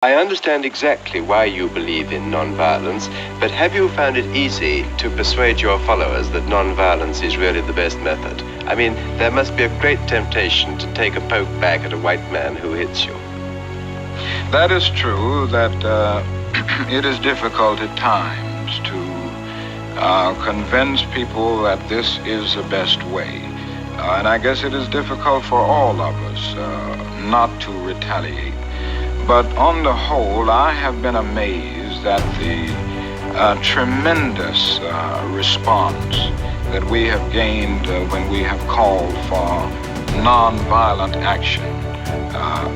I understand exactly why you believe in non-violence, but have you found it easy to persuade your followers that non-violence is really the best method? I mean, there must be a great temptation to take a poke back at a white man who hits you. That is true, that it is difficult at times to convince people that this is the best way. And I guess it is difficult for all of us not to retaliate. But on the whole, I have been amazed at the tremendous response that we have gained when we have called for nonviolent action.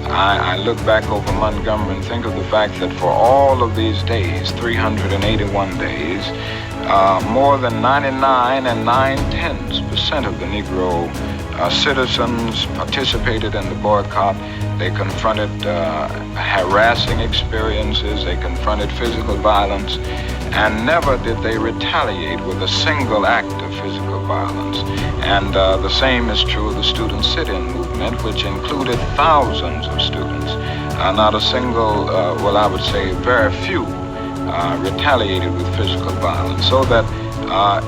I look back over Montgomery and think of the fact that for all of these days, 381 days, more than 99 and 9/10% of the Negro citizens participated in the boycott. They confronted harassing experiences, they confronted physical violence, and never did they retaliate with a single act of physical violence. And the same is true of the student sit-in movement, which included thousands of students. Not a single, well, I would say very few, retaliated with physical violence. So that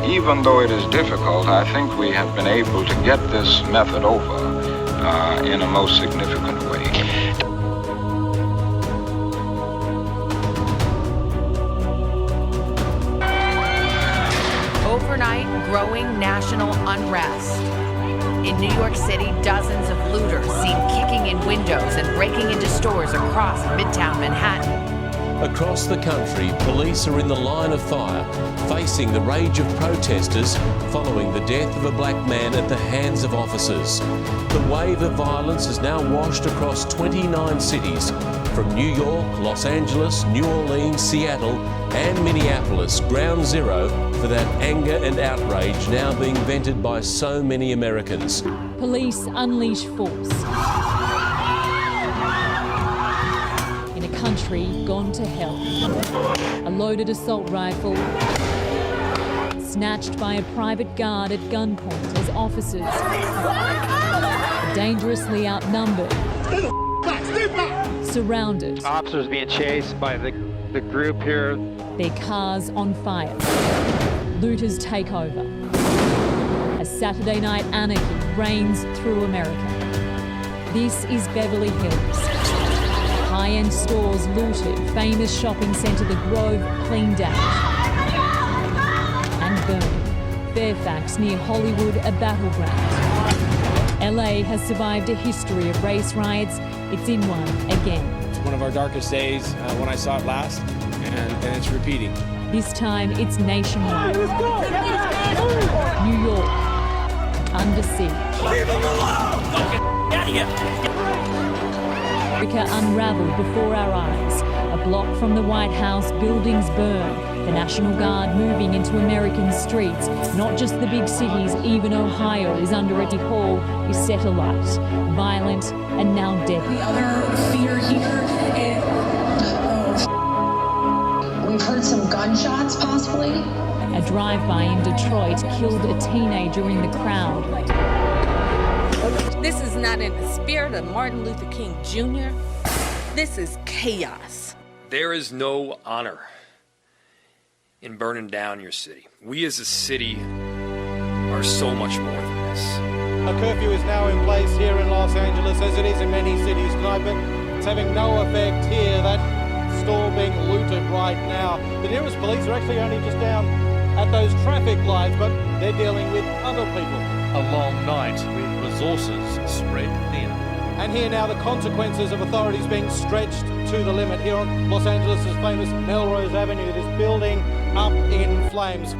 even though it is difficult, I think we have been able to get this method over in a most significant way. Overnight, growing national unrest. In New York City, dozens of looters seen kicking in windows and breaking into stores across Midtown Manhattan. Across the country, police are in the line of fire, facing the rage of protesters following the death of a black man at the hands of officers. The wave of violence has now washed across 29 cities, from New York, Los Angeles, New Orleans, Seattle, and Minneapolis, ground zero for that anger and outrage now being vented by so many Americans. Police unleash force. In a country gone to hell. A loaded assault rifle snatched by a private guard at gunpoint as officers, dangerously outnumbered, surrounded. Officers being chased by the group here. Their cars on fire. Looters take over. As Saturday night anarchy reigns through America. This is Beverly Hills. High-end stores looted, famous shopping centre The Grove cleaned out. And burned. Fairfax near Hollywood a battleground. LA has survived a history of race riots. It's in one again. It's one of our darkest days when I saw it last, and it's repeating. This time it's nationwide. New York, under siege. Leave them alone! Get out of here! America unravelled before our eyes. A block from the White House, buildings burn. The National Guard moving into American streets. Not just the big cities, even Ohio is under a hall is set alight. Violent and now deadly. The other fear here is... we've heard some gunshots, possibly. A drive-by in Detroit killed a teenager in the crowd. This is not in the spirit of Martin Luther King Jr. This is chaos. There is no honor in burning down your city. We as a city are so much more than this. A curfew is now in place here in Los Angeles, as it is in many cities tonight, but it's having no effect here. That store being looted right now. The nearest police are actually only just down at those traffic lights, but they're dealing with other people. A long night with resources spread thin. And here now the consequences of authorities being stretched to the limit here on Los Angeles' famous Melrose Avenue, this building up in flames.